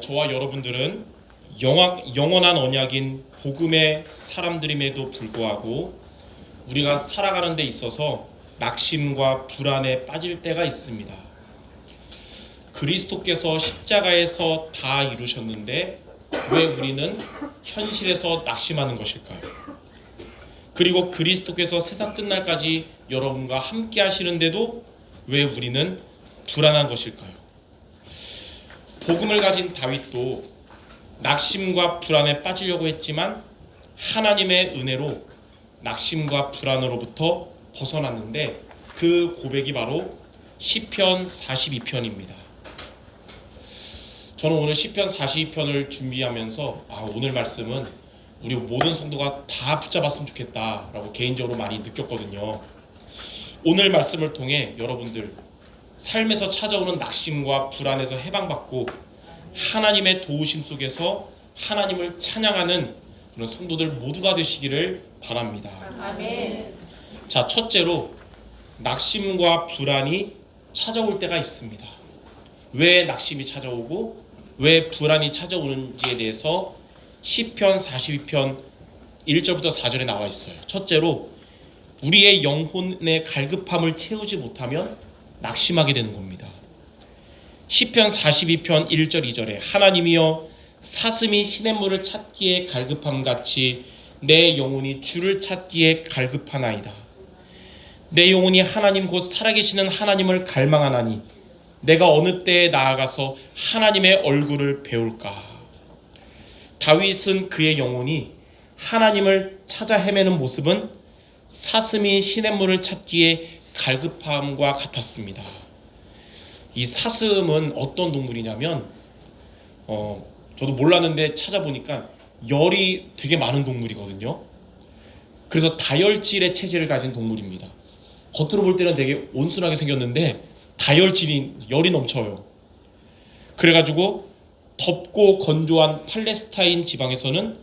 저와 여러분들은 영원한 언약인 복음의 사람들임에도 불구하고 우리가 살아가는 데 있어서 낙심과 불안에 빠질 때가 있습니다. 그리스도께서 십자가에서 다 이루셨는데 왜 우리는 현실에서 낙심하는 것일까요? 그리고 그리스도께서 세상 끝날까지 여러분과 함께 하시는데도 왜 우리는 불안한 것일까요? 복음을 가진 다윗도 낙심과 불안에 빠지려고 했지만 하나님의 은혜로 낙심과 불안으로부터 벗어났는데 그 고백이 바로 시편 42편입니다. 저는 오늘 시편 42편을 준비하면서 오늘 말씀은 우리 모든 성도가 다 붙잡았으면 좋겠다라고 개인적으로 많이 느꼈거든요. 오늘 말씀을 통해 여러분들 삶에서 찾아오는 낙심과 불안에서 해방받고 하나님의 도우심 속에서 하나님을 찬양하는 그런 성도들 모두가 되시기를 바랍니다. 아멘. 자, 첫째로 낙심과 불안이 찾아올 때가 있습니다. 왜 낙심이 찾아오고 왜 불안이 찾아오는지에 대해서 시편 42편 1절부터 4절에 나와 있어요. 첫째로 우리의 영혼의 갈급함을 채우지 못하면 낙심하게 되는 겁니다. 시편 42편 1절 2절에 하나님이여 사슴이 시냇물을 찾기에 갈급함같이 내 영혼이 주를 찾기에 갈급하나이다. 내 영혼이 하나님 곧 살아계시는 하나님을 갈망하나니 내가 어느 때에 나아가서 하나님의 얼굴을 배울까. 다윗은 그의 영혼이 하나님을 찾아 헤매는 모습은 사슴이 시냇물을 찾기에 갈급함과 같았습니다. 이 사슴은 어떤 동물이냐면 저도 몰랐는데 찾아보니까 열이 되게 많은 동물이거든요. 그래서 다혈질의 체질을 가진 동물입니다. 겉으로 볼 때는 되게 온순하게 생겼는데 다혈질이 열이 넘쳐요. 그래가지고 덥고 건조한 팔레스타인 지방에서는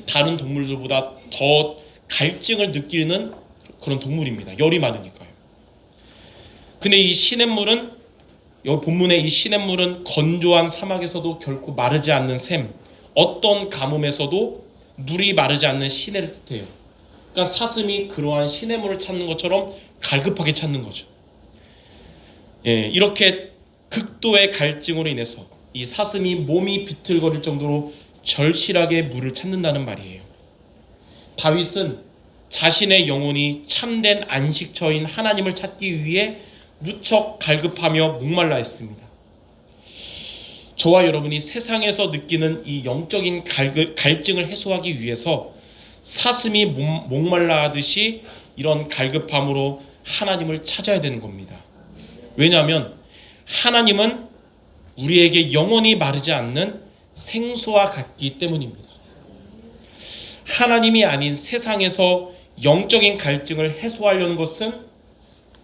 다른 동물들보다 더 갈증을 느끼는 그런 동물입니다. 열이 많으니까요. 근데 이 시냇물은 여기 본문의 이 시냇물은 건조한 사막에서도 결코 마르지 않는 샘, 어떤 가뭄에서도 물이 마르지 않는 시내를 뜻해요. 그러니까 사슴이 그러한 시냇물을 찾는 것처럼 갈급하게 찾는 거죠. 이렇게 극도의 갈증으로 인해서 이 사슴이 몸이 비틀거릴 정도로 절실하게 물을 찾는다는 말이에요. 다윗은 자신의 영혼이 참된 안식처인 하나님을 찾기 위해 무척 갈급하며 목말라 했습니다. 저와 여러분이 세상에서 느끼는 이 영적인 갈증을 해소하기 위해서 사슴이 목말라 하듯이 이런 갈급함으로 하나님을 찾아야 되는 겁니다. 왜냐하면 하나님은 우리에게 영원히 마르지 않는 생수와 같기 때문입니다. 하나님이 아닌 세상에서 영적인 갈증을 해소하려는 것은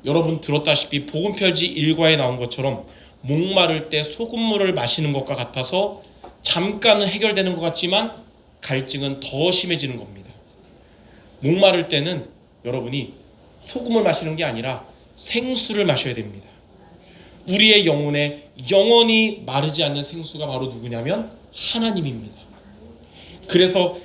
여러분 들었다시피 복음편지 1과에 나온 것처럼 목마를 때 소금물을 마시는 것과 같아서 잠깐은 해결되는 것 같지만 갈증은 더 심해지는 겁니다. 목마를 때는 여러분이 소금을 마시는 게 아니라 생수를 마셔야 됩니다. 우리의 영혼에 영원히 마르지 않는 생수가 바로 누구냐면 하나님입니다. 그래서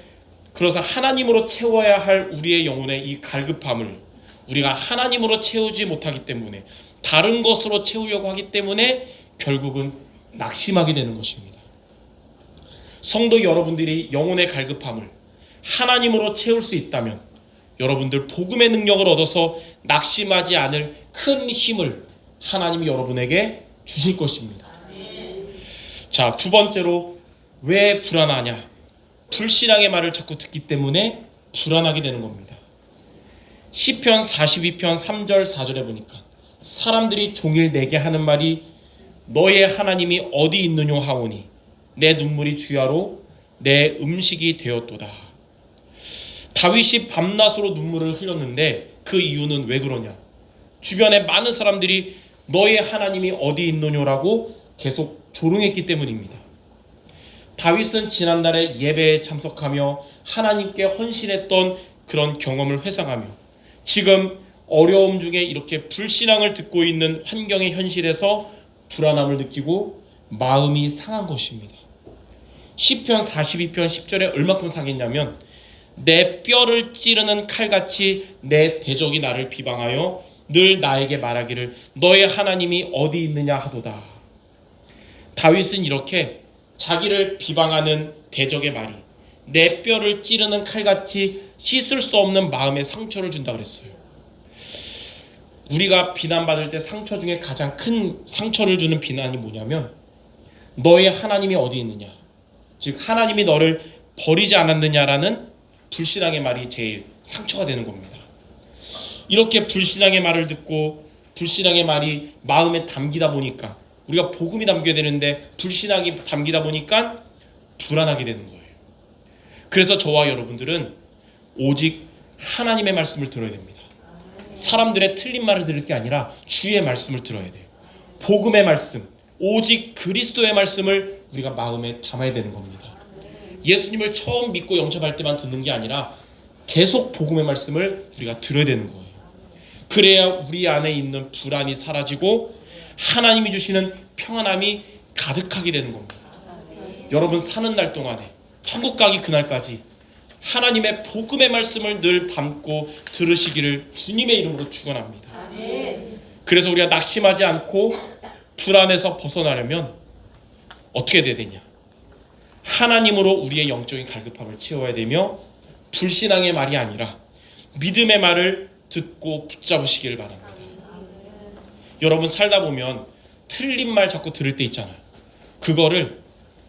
하나님으로 채워야 할 우리의 영혼의 이 갈급함을 우리가 하나님으로 채우지 못하기 때문에 다른 것으로 채우려고 하기 때문에 결국은 낙심하게 되는 것입니다. 성도 여러분들이 영혼의 갈급함을 하나님으로 채울 수 있다면 여러분들 복음의 능력을 얻어서 낙심하지 않을 큰 힘을 하나님이 여러분에게 주실 것입니다. 자, 두 번째로 왜 불안하냐? 불신앙의 말을 자꾸 듣기 때문에 불안하게 되는 겁니다. 시편 42편 3절 4절에 보니까 사람들이 종일 내게 하는 말이 너의 하나님이 어디 있느뇨 하오니 내 눈물이 주야로 내 음식이 되었도다. 다윗이 밤낮으로 눈물을 흘렸는데 그 이유는 왜 그러냐? 주변에 많은 사람들이 너의 하나님이 어디 있느뇨라고 계속 조롱했기 때문입니다. 다윗은 지난날에 예배에 참석하며 하나님께 헌신했던 그런 경험을 회상하며 지금 어려움 중에 이렇게 불신앙을 듣고 있는 환경의 현실에서 불안함을 느끼고 마음이 상한 것입니다. 시편 42편 10절에 얼마큼 상했냐면 내 뼈를 찌르는 칼같이 내 대적이 나를 비방하여 늘 나에게 말하기를 너의 하나님이 어디 있느냐 하도다. 다윗은 이렇게 자기를 비방하는 대적의 말이 내 뼈를 찌르는 칼같이 씻을 수 없는 마음의 상처를 준다 그랬어요. 우리가 비난받을 때 상처 중에 가장 큰 상처를 주는 비난이 뭐냐면 너의 하나님이 어디 있느냐, 즉 하나님이 너를 버리지 않았느냐라는 불신앙의 말이 제일 상처가 되는 겁니다. 이렇게 불신앙의 말을 듣고 불신앙의 말이 마음에 담기다 보니까 우리가 복음이 담겨야 되는데 불신앙이 담기다 보니까 불안하게 되는 거예요. 그래서 저와 여러분들은 오직 하나님의 말씀을 들어야 됩니다. 사람들의 틀린 말을 들을 게 아니라 주의 말씀을 들어야 돼요. 복음의 말씀, 오직 그리스도의 말씀을 우리가 마음에 담아야 되는 겁니다. 예수님을 처음 믿고 영접할 때만 듣는 게 아니라 계속 복음의 말씀을 우리가 들어야 되는 거예요. 그래야 우리 안에 있는 불안이 사라지고 하나님이 주시는 평안함이 가득하게 되는 겁니다. 여러분 사는 날 동안에 천국 가기 그날까지 하나님의 복음의 말씀을 늘 담고 들으시기를 주님의 이름으로 축원합니다. 그래서 우리가 낙심하지 않고 불안에서 벗어나려면 어떻게 돼야 되냐? 하나님으로 우리의 영적인 갈급함을 채워야 되며 불신앙의 말이 아니라 믿음의 말을 듣고 붙잡으시길 바랍니다. 여러분 살다 보면 틀린 말 자꾸 들을 때 있잖아요. 그거를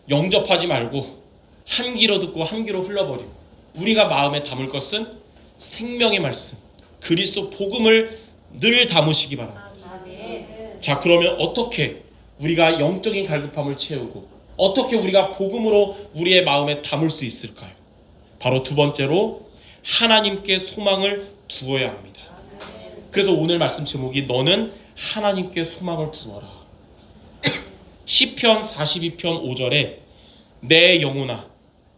영접하지 말고 한 귀로 듣고 한 귀로 흘러버리고 우리가 마음에 담을 것은 생명의 말씀, 그리스도 복음을 늘 담으시기 바랍니다. 자, 그러면 어떻게 우리가 영적인 갈급함을 채우고 어떻게 우리가 복음으로 우리의 마음에 담을 수 있을까요? 바로 두 번째로 하나님께 소망을 두어야 합니다. 그래서 오늘 말씀 제목이 너는 하나님께 소망을 두어라. 시편 42편 5절에 내 영혼아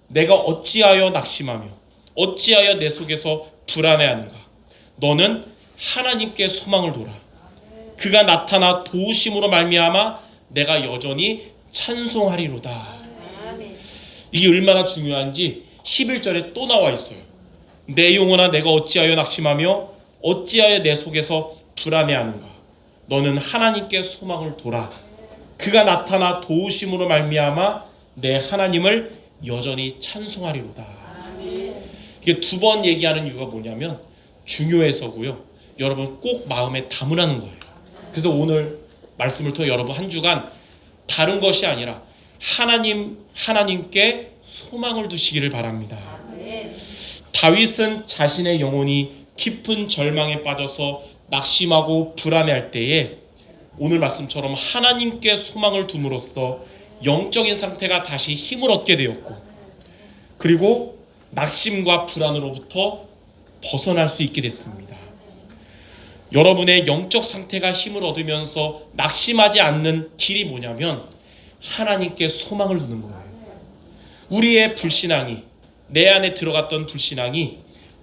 내가 어찌하여 낙심하며 어찌하여 내 속에서 불안해하는가. 너는 하나님께 소망을 둬라. 그가 나타나 도우심으로 말미암아 내가 여전히 찬송하리로다. 이게 얼마나 중요한지 11절에 또 나와 있어요. 내 영혼아 내가 어찌하여 낙심하며 어찌하여 내 속에서 불안해하는가. 너는 하나님께 소망을 둬라. 그가 나타나 도우심으로 말미암아 내 하나님을 여전히 찬송하리로다. 이게 두 번 얘기하는 이유가 뭐냐면 중요해서고요. 여러분 꼭 마음에 담으라는 거예요. 그래서 오늘 말씀을 통해 여러분 한 주간 다른 것이 아니라 하나님께 소망을 두시기를 바랍니다. 다윗은 자신의 영혼이 깊은 절망에 빠져서 낙심하고 불안해할 때에 오늘 말씀처럼 하나님께 소망을 둠으로써 영적인 상태가 다시 힘을 얻게 되었고 그리고 낙심과 불안으로부터 벗어날 수 있게 됐습니다. 여러분의 영적 상태가 힘을 얻으면서 낙심하지 않는 길이 뭐냐면 하나님께 소망을 두는 거예요. 우리의 불신앙이 내 안에 들어갔던 불신앙이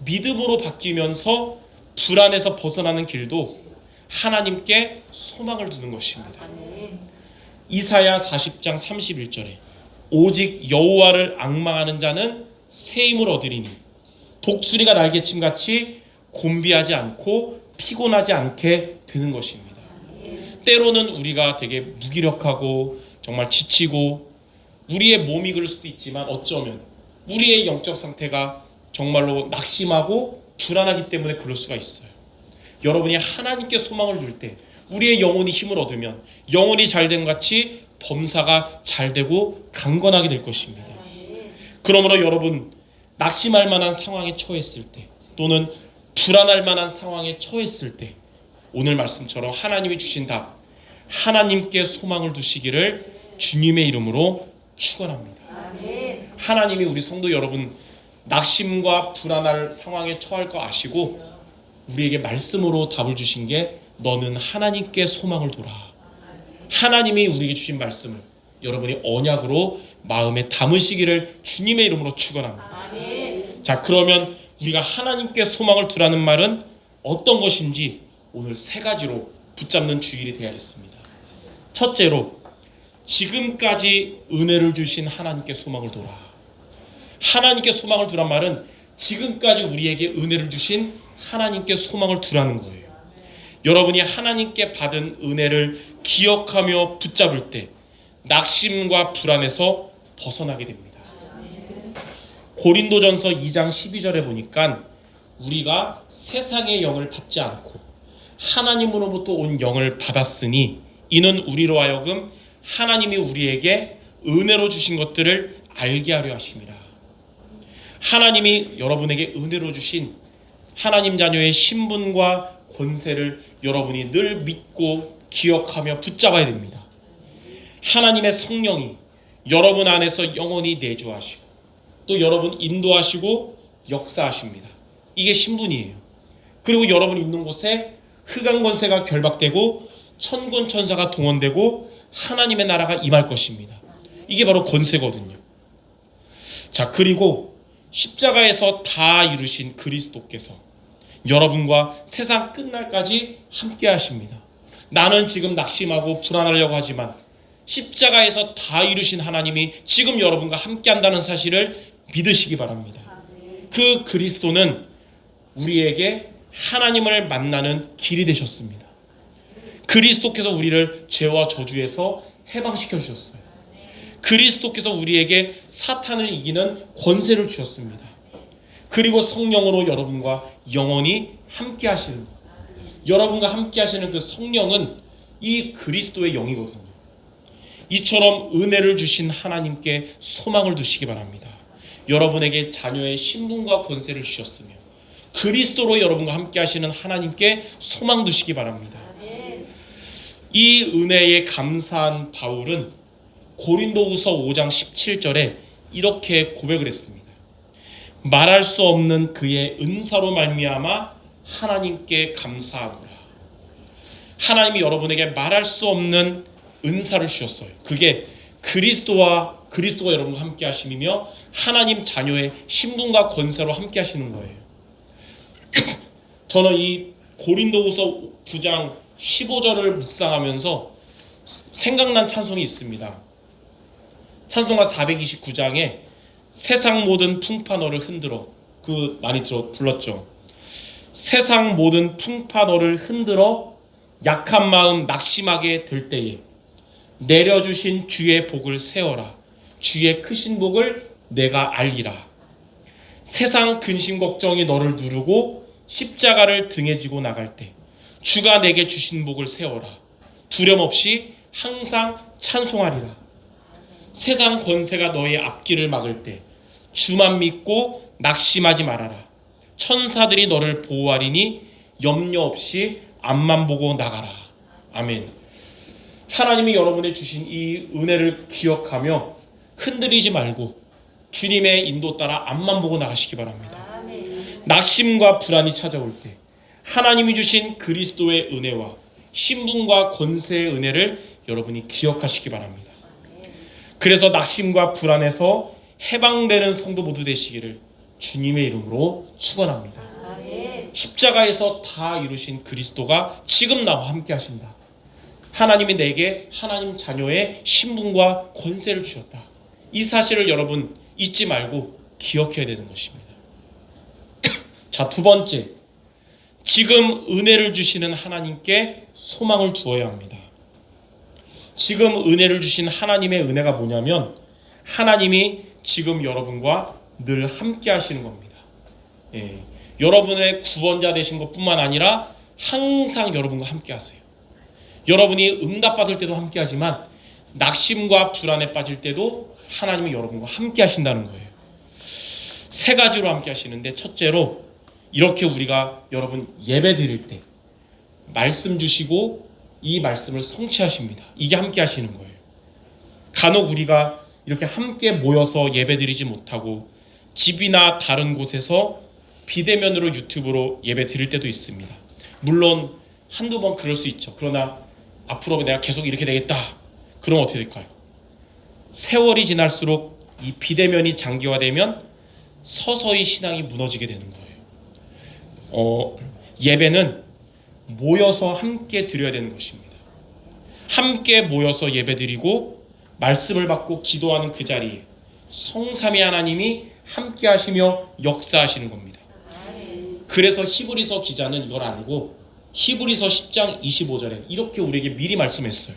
믿음으로 바뀌면서 불안에서 벗어나는 길도 하나님께 소망을 두는 것입니다. 이사야 40장 31절에 오직 여호와를 앙망하는 자는 새 힘을 얻으리니 독수리가 날개침같이 곤비하지 않고 피곤하지 않게 되는 것입니다. 때로는 우리가 되게 무기력하고 정말 지치고 우리의 몸이 그럴 수도 있지만 어쩌면 우리의 영적 상태가 정말로 낙심하고 불안하기 때문에 그럴 수가 있어요. 여러분이 하나님께 소망을 둘 때 우리의 영혼이 힘을 얻으면 영혼이 잘된 같이 범사가 잘되고 강건하게 될 것입니다. 그러므로 여러분 낙심할 만한 상황에 처했을 때 또는 불안할 만한 상황에 처했을 때 오늘 말씀처럼 하나님이 주신 답 하나님께 소망을 두시기를 주님의 이름으로 축원합니다. 하나님이 우리 성도 여러분 낙심과 불안할 상황에 처할 거 아시고 우리에게 말씀으로 답을 주신 게 너는 하나님께 소망을 둬라. 하나님이 우리에게 주신 말씀을 여러분이 언약으로 마음에 담으시기를 주님의 이름으로 축원합니다. 자, 그러면 우리가 하나님께 소망을 두라는 말은 어떤 것인지 오늘 세 가지로 붙잡는 주일이 되어야겠습니다. 첫째로 지금까지 은혜를 주신 하나님께 소망을 두라. 하나님께 소망을 두란 말은 지금까지 우리에게 은혜를 주신 하나님께 소망을 두라는 거예요. 여러분이 하나님께 받은 은혜를 기억하며 붙잡을 때 낙심과 불안에서 벗어나게 됩니다. 고린도전서 2장 12절에 보니까 우리가 세상의 영을 받지 않고 하나님으로부터 온 영을 받았으니 이는 우리로 하여금 하나님이 우리에게 은혜로 주신 것들을 알게 하려 하심이라. 하나님이 여러분에게 은혜로 주신 하나님 자녀의 신분과 권세를 여러분이 늘 믿고 기억하며 붙잡아야 됩니다. 하나님의 성령이 여러분 안에서 영원히 내주하시고 또 여러분 인도하시고 역사하십니다. 이게 신분이에요. 그리고 여러분이 있는 곳에 흑암 권세가 결박되고 천군 천사가 동원되고 하나님의 나라가 임할 것입니다. 이게 바로 권세거든요. 자, 그리고 십자가에서 다 이루신 그리스도께서 여러분과 세상 끝날까지 함께 하십니다. 나는 지금 낙심하고 불안하려고 하지만 십자가에서 다 이루신 하나님이 지금 여러분과 함께 한다는 사실을 믿으시기 바랍니다. 그 그리스도는 우리에게 하나님을 만나는 길이 되셨습니다. 그리스도께서 우리를 죄와 저주에서 해방시켜 주셨어요. 그리스도께서 우리에게 사탄을 이기는 권세를 주셨습니다. 그리고 성령으로 여러분과 영원히 함께 하시는 것. 여러분과 함께 하시는 그 성령은 이 그리스도의 영이거든요. 이처럼 은혜를 주신 하나님께 소망을 두시기 바랍니다. 여러분에게 자녀의 신분과 권세를 주셨으며 그리스도로 여러분과 함께 하시는 하나님께 소망 두시기 바랍니다. 이 은혜에 감사한 바울은 고린도후서 5장 17절에 이렇게 고백을 했습니다. 말할 수 없는 그의 은사로 말미암아 하나님께 감사하노라. 하나님이 여러분에게 말할 수 없는 은사를 주셨어요. 그게 그리스도가 여러분과 함께 하심이며 하나님 자녀의 신분과 권세로 함께 하시는 거예요. 저는 이 고린도후서 9장 15절을 묵상하면서 생각난 찬송이 있습니다. 찬송가 429장에 세상 모든 풍파 너를 흔들어, 그 많이 불렀죠. 세상 모든 풍파 너를 흔들어 약한 마음 낙심하게 될 때에 내려주신 주의 복을 세워라. 주의 크신 복을 내가 알리라. 세상 근심 걱정이 너를 누르고 십자가를 등에 지고 나갈 때 주가 내게 주신 복을 세워라. 두려움 없이 항상 찬송하리라. 세상 권세가 너의 앞길을 막을 때 주만 믿고 낙심하지 말아라. 천사들이 너를 보호하리니 염려 없이 앞만 보고 나가라. 아멘. 하나님이 여러분의 주신 이 은혜를 기억하며 흔들리지 말고 주님의 인도 따라 앞만 보고 나가시기 바랍니다. 낙심과 불안이 찾아올 때 하나님이 주신 그리스도의 은혜와 신분과 권세의 은혜를 여러분이 기억하시기 바랍니다. 그래서 낙심과 불안에서 해방되는 성도 모두 되시기를 주님의 이름으로 축원합니다. 십자가에서 다 이루신 그리스도가 지금 나와 함께 하신다. 하나님이 내게 하나님 자녀의 신분과 권세를 주셨다. 이 사실을 여러분 잊지 말고 기억해야 되는 것입니다. 자, 두 번째, 지금 은혜를 주시는 하나님께 소망을 두어야 합니다. 지금 은혜를 주신 하나님의 은혜가 뭐냐면 하나님이 지금 여러분과 늘 함께 하시는 겁니다. 여러분의 구원자 되신 것뿐만 아니라 항상 여러분과 함께 하세요. 여러분이 응답받을 때도 함께 하지만 낙심과 불안에 빠질 때도 하나님이 여러분과 함께 하신다는 거예요. 세 가지로 함께 하시는데, 첫째로 이렇게 우리가 여러분 예배 드릴 때 말씀 주시고 이 말씀을 성취하십니다. 이게 함께 하시는 거예요. 간혹 우리가 이렇게 함께 모여서 예배 드리지 못하고 집이나 다른 곳에서 비대면으로 유튜브로 예배 드릴 때도 있습니다. 물론 한두 번 그럴 수 있죠. 그러나 앞으로 내가 계속 이렇게 되겠다. 그럼 어떻게 될까요? 세월이 지날수록 이 비대면이 장기화되면 서서히 신앙이 무너지게 되는 거예요. 예배는 모여서 함께 드려야 되는 것입니다. 함께 모여서 예배 드리고 말씀을 받고 기도하는 그 자리에 성삼위 하나님이 함께 하시며 역사하시는 겁니다. 그래서 히브리서 기자는 이걸 알고 히브리서 10장 25절에 이렇게 우리에게 미리 말씀했어요.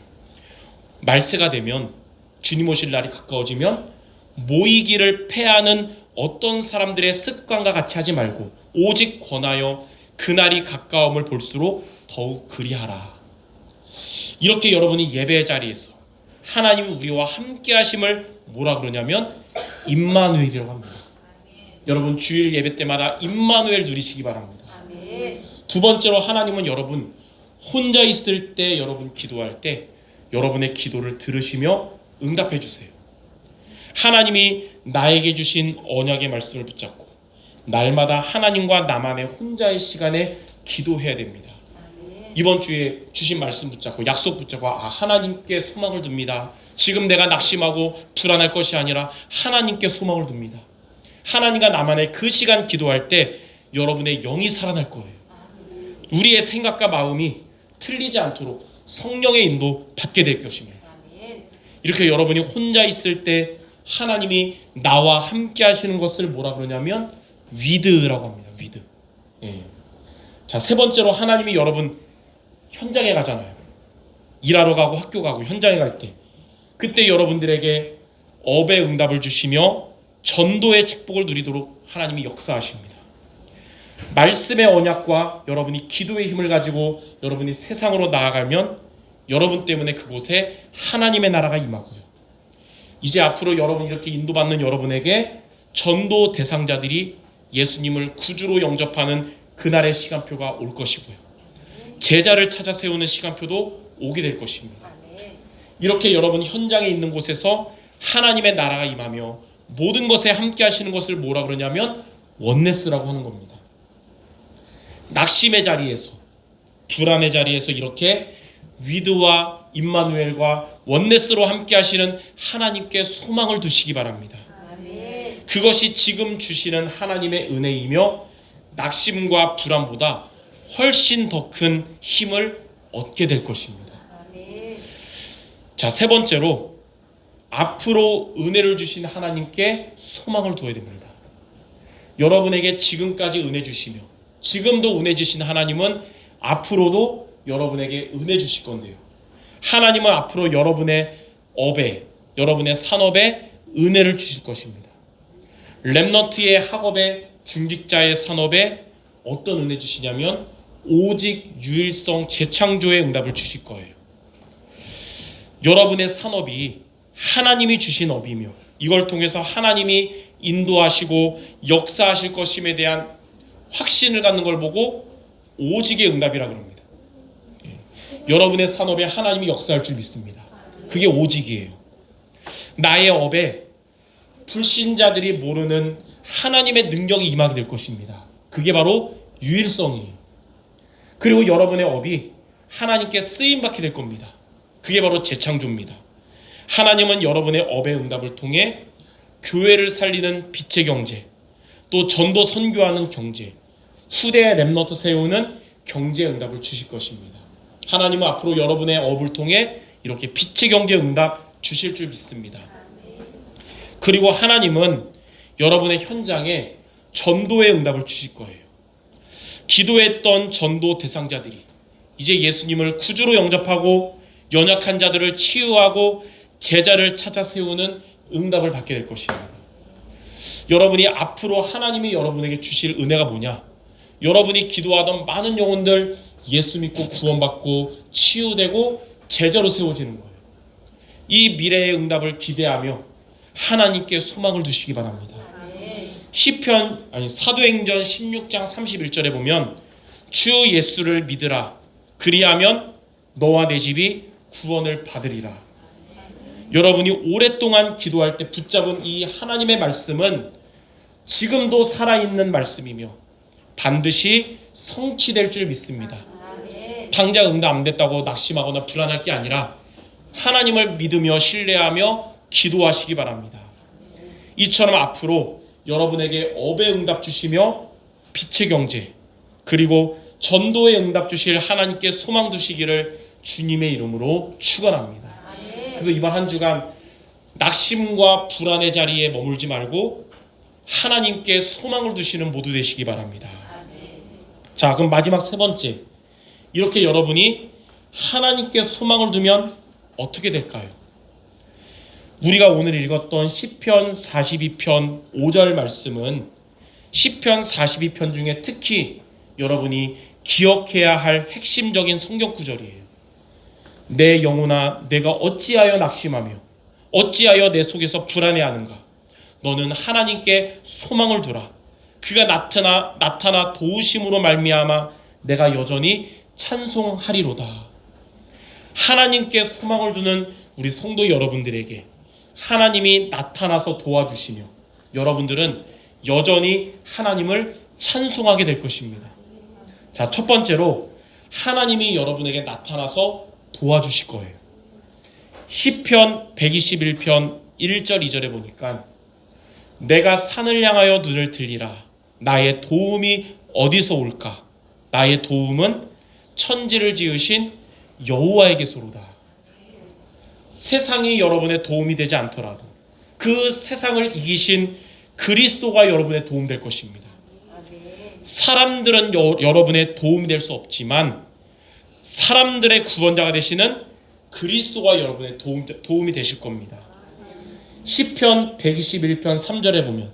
말세가 되면 주님 오실 날이 가까워지면 모이기를 패하는 어떤 사람들의 습관과 같이 하지 말고 오직 권하여 그날이 가까움을 볼수록 더욱 그리하라. 이렇게 여러분이 예배의 자리에서 하나님이 우리와 함께 하심을 뭐라 그러냐면 임마누엘이라고 합니다. 여러분 주일 예배 때마다 임마누엘 누리시기 바랍니다. 두 번째로 하나님은 여러분 혼자 있을 때 여러분 기도할 때 여러분의 기도를 들으시며 응답해 주세요. 하나님이 나에게 주신 언약의 말씀을 붙잡고 날마다 하나님과 나만의 혼자의 시간에 기도해야 됩니다. 이번 주에 주신 말씀 붙잡고 약속 붙잡고 하나님께 소망을 둡니다. 지금 내가 낙심하고 불안할 것이 아니라 하나님께 소망을 둡니다. 하나님과 나만의 그 시간 기도할 때 여러분의 영이 살아날 거예요. 우리의 생각과 마음이 틀리지 않도록 성령의 인도 받게 될 것입니다. 이렇게 여러분이 혼자 있을 때 하나님이 나와 함께 하시는 것을 뭐라 그러냐면 위드라고 합니다. 위드. 자, 세 번째로 하나님이 여러분 현장에 가잖아요. 일하러 가고 학교 가고 현장에 갈 때 그때 여러분들에게 업의 응답을 주시며 전도의 축복을 누리도록 하나님이 역사하십니다. 말씀의 언약과 여러분이 기도의 힘을 가지고 여러분이 세상으로 나아가면 여러분 때문에 그곳에 하나님의 나라가 임하고요. 이제 앞으로 여러분 이렇게 인도받는 여러분에게 전도 대상자들이 예수님을 구주로 영접하는 그날의 시간표가 올 것이고요. 제자를 찾아 세우는 시간표도 오게 될 것입니다. 이렇게 여러분 현장에 있는 곳에서 하나님의 나라가 임하며 모든 것에 함께 하시는 것을 뭐라 그러냐면 원네스라고 하는 겁니다. 낙심의 자리에서 불안의 자리에서 이렇게 위드와 임마누엘과 원네스로 함께 하시는 하나님께 소망을 두시기 바랍니다. 그것이 지금 주시는 하나님의 은혜이며 낙심과 불안보다 훨씬 더 큰 힘을 얻게 될 것입니다. 자, 세 번째로 앞으로 은혜를 주신 하나님께 소망을 둬야 됩니다. 여러분에게 지금까지 은혜 주시며 지금도 은혜 주신 하나님은 앞으로도 여러분에게 은혜 주실 건데요. 하나님은 앞으로 여러분의 업에, 여러분의 산업에 은혜를 주실 것입니다. 렘넌트의 학업에, 중직자의 산업에 어떤 은혜 주시냐면 오직 유일성 재창조의 응답을 주실 거예요. 여러분의 산업이 하나님이 주신 업이며 이걸 통해서 하나님이 인도하시고 역사하실 것임에 대한 확신을 갖는 걸 보고 오직의 응답이라고 합니다. 여러분의 산업에 하나님이 역사할 줄 믿습니다. 그게 오직이에요. 나의 업에 불신자들이 모르는 하나님의 능력이 임하게 될 것입니다. 그게 바로 유일성이에요. 그리고 여러분의 업이 하나님께 쓰임받게 될 겁니다. 그게 바로 재창조입니다. 하나님은 여러분의 업의 응답을 통해 교회를 살리는 빛의 경제, 또 전도 선교하는 경제, 후대의 렘넌트 세우는 경제 응답을 주실 것입니다. 하나님은 앞으로 여러분의 업을 통해 이렇게 빛의 경제 응답 주실 줄 믿습니다. 그리고 하나님은 여러분의 현장에 전도의 응답을 주실 거예요. 기도했던 전도 대상자들이 이제 예수님을 구주로 영접하고 연약한 자들을 치유하고 제자를 찾아 세우는 응답을 받게 될 것입니다. 여러분이 앞으로 하나님이 여러분에게 주실 은혜가 뭐냐? 여러분이 기도하던 많은 영혼들 예수 믿고 구원받고 치유되고 제자로 세워지는 거예요. 이 미래의 응답을 기대하며 하나님께 소망을 두시기 바랍니다. 사도행전 16장 31절에 보면 주 예수를 믿으라 그리하면 너와 내 집이 구원을 받으리라. 여러분이 오랫동안 기도할 때 붙잡은 이 하나님의 말씀은 지금도 살아있는 말씀이며 반드시 성취될 줄 믿습니다. 당장 응답 안 됐다고 낙심하거나 불안할 게 아니라 하나님을 믿으며 신뢰하며 기도하시기 바랍니다. 이처럼 앞으로 여러분에게 업의 응답 주시며 빛의 경제 그리고 전도의 응답 주실 하나님께 소망 두시기를 주님의 이름으로 축원합니다. 그래서 이번 한 주간 낙심과 불안의 자리에 머물지 말고 하나님께 소망을 두시는 모두 되시기 바랍니다. 자, 그럼 마지막 세 번째, 이렇게 여러분이 하나님께 소망을 두면 어떻게 될까요? 우리가 오늘 읽었던 시편 42편 5절 말씀은 시편 42편 중에 특히 여러분이 기억해야 할 핵심적인 성경 구절이에요. 내 영혼아, 내가 어찌하여 낙심하며 어찌하여 내 속에서 불안해하는가? 너는 하나님께 소망을 두라. 그가 나타나 도우심으로 말미암아 내가 여전히 찬송하리로다. 하나님께 소망을 두는 우리 성도 여러분들에게 하나님이 나타나서 도와주시며 여러분들은 여전히 하나님을 찬송하게 될 것입니다. 자, 첫 번째로 하나님이 여러분에게 나타나서 도와주실 거예요. 시편 121편 1절 2절에 보니까 내가 산을 향하여 눈을 들리라. 나의 도움이 어디서 올까? 나의 도움은 천지를 지으신 여호와에게서로다. 세상이 여러분의 도움이 되지 않더라도 그 세상을 이기신 그리스도가 여러분의 도움 될 것입니다. 사람들은 여러분의 도움이 될 수 없지만 사람들의 구원자가 되시는 그리스도가 여러분의 도움이 되실 겁니다. 시편 121편 3절에 보면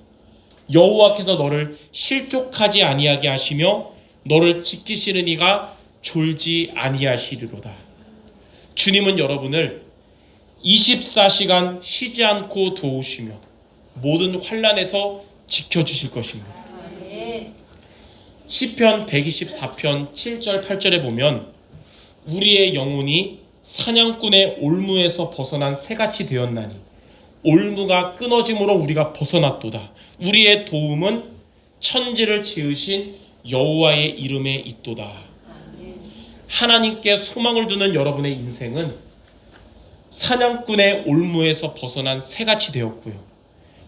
여호와께서 너를 실족하지 아니하게 하시며 너를 지키시는 이가 졸지 아니하시리로다. 주님은 여러분을 24시간 쉬지 않고 도우시며 모든 환난에서 지켜주실 것입니다. 시편 124편 7절 8절에 보면 우리의 영혼이 사냥꾼의 올무에서 벗어난 새같이 되었나니 올무가 끊어짐으로 우리가 벗어났도다. 우리의 도움은 천지를 지으신 여호와의 이름에 있도다. 하나님께 소망을 두는 여러분의 인생은 사냥꾼의 올무에서 벗어난 새같이 되었고요.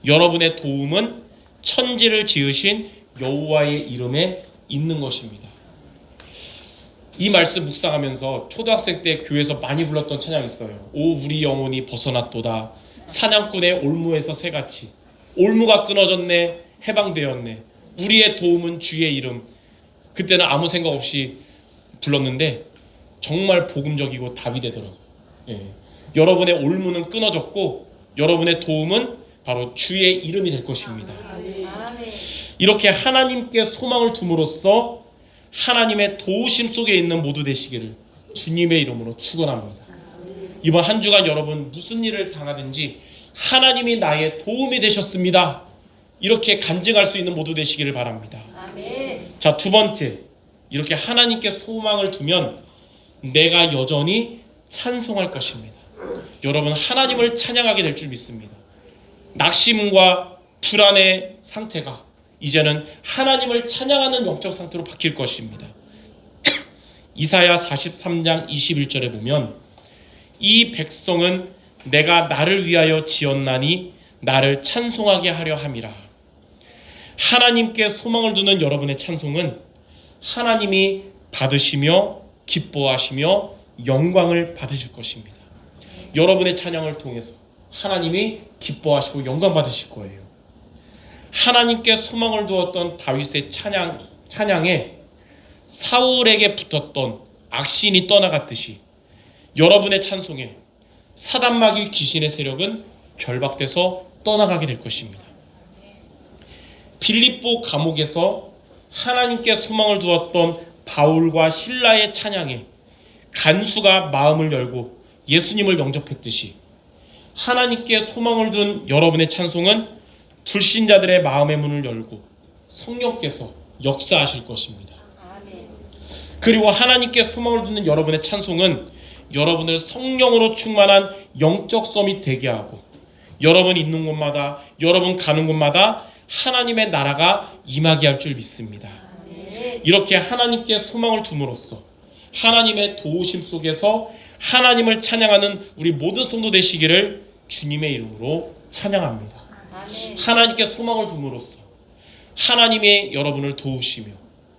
여러분의 도움은 천지를 지으신 여호와의 이름에 있는 것입니다. 이 말씀 묵상하면서 초등학생 때 교회에서 많이 불렀던 찬양이 있어요. 오 우리 영혼이 벗어났도다. 사냥꾼의 올무에서 새같이. 올무가 끊어졌네. 해방되었네. 우리의 도움은 주의 이름. 그때는 아무 생각 없이 불렀는데 정말 복음적이고 답이 되더라고요. 예. 여러분의 올무는 끊어졌고 여러분의 도움은 바로 주의 이름이 될 것입니다. 이렇게 하나님께 소망을 둠으로써 하나님의 도우심 속에 있는 모두 되시기를 주님의 이름으로 축원합니다. 이번 한 주간 여러분 무슨 일을 당하든지 하나님이 나의 도움이 되셨습니다. 이렇게 간증할 수 있는 모두 되시기를 바랍니다. 자, 두 번째, 이렇게 하나님께 소망을 두면 내가 여전히 찬송할 것입니다. 여러분 하나님을 찬양하게 될 줄 믿습니다. 낙심과 불안의 상태가 이제는 하나님을 찬양하는 영적 상태로 바뀔 것입니다. 이사야 43장 21절에 보면 이 백성은 내가 나를 위하여 지었나니 나를 찬송하게 하려 함이라. 하나님께 소망을 두는 여러분의 찬송은 하나님이 받으시며 기뻐하시며 영광을 받으실 것입니다. 여러분의 찬양을 통해서 하나님이 기뻐하시고 영광 받으실 거예요. 하나님께 소망을 두었던 다윗의 찬양에 사울에게 붙었던 악신이 떠나갔듯이 여러분의 찬송에 사단마귀 귀신의 세력은 결박돼서 떠나가게 될 것입니다. 빌립보 감옥에서 하나님께 소망을 두었던 바울과 실라의 찬양에 간수가 마음을 열고 예수님을 영접했듯이 하나님께 소망을 둔 여러분의 찬송은 불신자들의 마음의 문을 열고 성령께서 역사하실 것입니다. 그리고 하나님께 소망을 두는 여러분의 찬송은 여러분을 성령으로 충만한 영적 섬이 되게 하고 여러분 있는 곳마다 여러분 가는 곳마다 하나님의 나라가 임하게 할 줄 믿습니다. 이렇게 하나님께 소망을 둠으로써 하나님의 도우심 속에서 하나님을 찬양하는 우리 모든 성도 되시기를 주님의 이름으로 찬양합니다. 하나님께 소망을 둠으로써 하나님의 여러분을 도우시며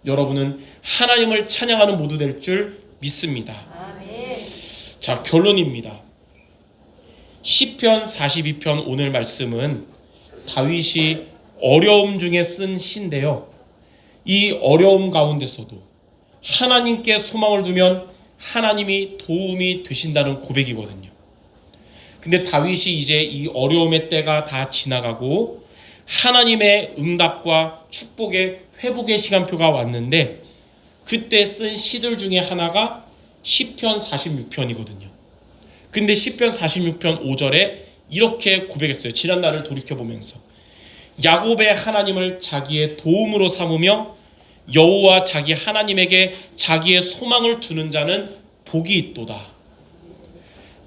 여러분은 하나님을 찬양하는 모두 될 줄 믿습니다. 자, 결론입니다. 시편 42편 오늘 말씀은 다윗이 어려움 중에 쓴 시인데요. 이 어려움 가운데서도 하나님께 소망을 두면 하나님이 도움이 되신다는 고백이거든요. 근데 다윗이 이제 이 어려움의 때가 다 지나가고 하나님의 응답과 축복의 회복의 시간표가 왔는데 그때 쓴 시들 중에 하나가 시편 46편이거든요. 근데 시편 46편 5절에 이렇게 고백했어요. 지난날을 돌이켜보면서 야곱의 하나님을 자기의 도움으로 삼으며 여호와 자기 하나님에게 자기의 소망을 두는 자는 복이 있도다.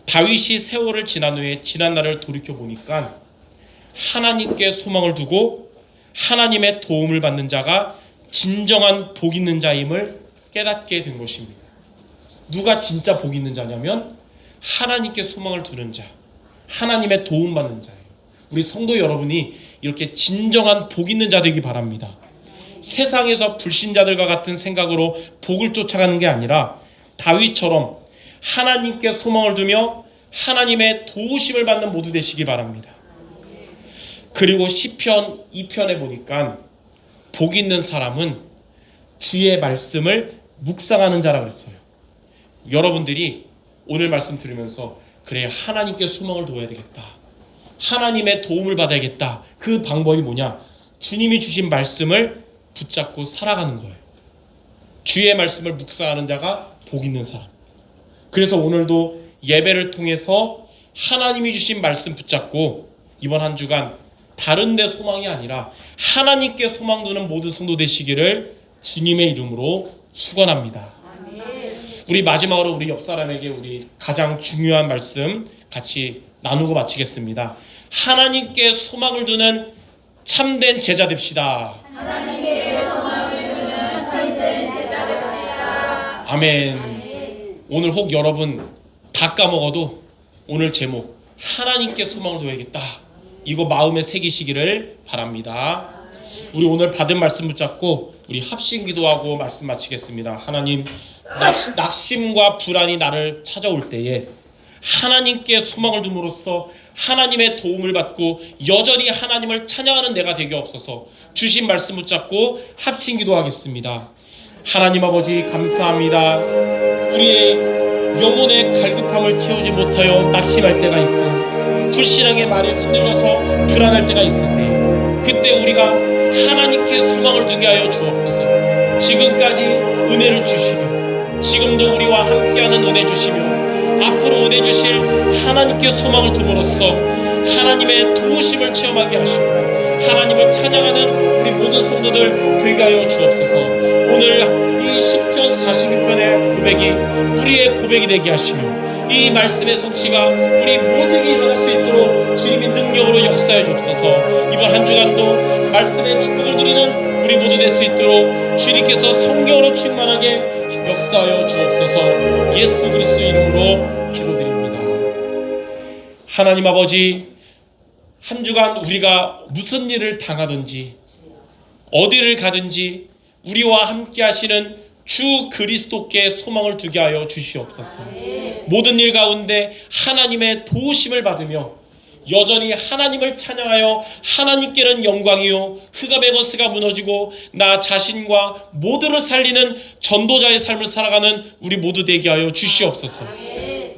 다윗이 세월을 지난 후에 지난날을 돌이켜보니까 하나님께 소망을 두고 하나님의 도움을 받는 자가 진정한 복 있는 자임을 깨닫게 된 것입니다. 누가 진짜 복 있는 자냐면 하나님께 소망을 두는 자, 하나님의 도움 받는 자예요. 우리 성도 여러분이 이렇게 진정한 복 있는 자 되기 바랍니다. 세상에서 불신자들과 같은 생각으로 복을 쫓아가는 게 아니라 다윗처럼 하나님께 소망을 두며 하나님의 도우심을 받는 모두 되시기 바랍니다. 그리고 시편 2편에 보니까 복 있는 사람은 주의 말씀을 묵상하는 자라고 했어요. 여러분들이 오늘 말씀 들으면서 그래 하나님께 소망을 둬야 되겠다, 하나님의 도움을 받아야겠다. 그 방법이 뭐냐? 주님이 주신 말씀을 붙잡고 살아가는 거예요. 주의 말씀을 묵상하는 자가 복 있는 사람. 그래서 오늘도 예배를 통해서 하나님이 주신 말씀 붙잡고 이번 한 주간 다른 데 소망이 아니라 하나님께 소망 두는 모든 성도 되시기를 주님의 이름으로 축원합니다. 우리 마지막으로 우리 옆 사람에게 우리 가장 중요한 말씀 같이 나누고 마치겠습니다. 하나님께 소망을 두는 참된 제자 됩시다. 하나님께 소망을 두는 참된 제자 됩시다. 아멘. 오늘 혹 여러분 다 까먹어도 오늘 제목 하나님께 소망을 둬야겠다, 이거 마음에 새기시기를 바랍니다. 우리 오늘 받은 말씀 붙잡고 우리 합심 기도하고 말씀 마치겠습니다. 하나님, 낙심과 불안이 나를 찾아올 때에 하나님께 소망을 둠으로써 하나님의 도움을 받고 여전히 하나님을 찬양하는 내가 되게 없어서 주신 말씀 붙잡고 합심 기도하겠습니다. 하나님 아버지 감사합니다. 우리의 영혼의 갈급함을 채우지 못하여 낙심할 때가 있고 불신앙의 말에 흔들려서 불안할 때가 있을 때 그때 우리가 하나님께 소망을 두게 하여 주옵소서. 지금까지 은혜를 주시며 지금도 우리와 함께하는 은혜 주시며 앞으로 은혜 주실 하나님께 소망을 둠으로써 하나님의 도우심을 체험하게 하시고 하나님을 찬양하는 우리 모든 성도들 되게 하여 주옵소서. 오늘 이 시편 42편의 고백이 우리의 고백이 되게 하시며 이 말씀의 성취가 우리 모두에게 일어날 수 있도록 주님의 능력으로 역사해 주옵소서. 이번 한 주간도 말씀의 축복을 누리는 우리 모두 될 수 있도록 주님께서 성령으로 충만하게 역사하여 주옵소서. 예수 그리스도 이름으로 기도드립니다. 하나님 아버지, 한 주간 우리가 무슨 일을 당하든지 어디를 가든지 우리와 함께 하시는 주 그리스도께 소망을 두게 하여 주시옵소서. 모든 일 가운데 하나님의 도우심을 받으며 여전히 하나님을 찬양하여 하나님께는 영광이요 흑암의 거스가 무너지고 나 자신과 모두를 살리는 전도자의 삶을 살아가는 우리 모두 되게 하여 주시옵소서.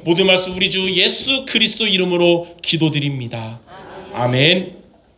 모든 말씀 우리 주 예수 그리스도 이름으로 기도드립니다. 아멘.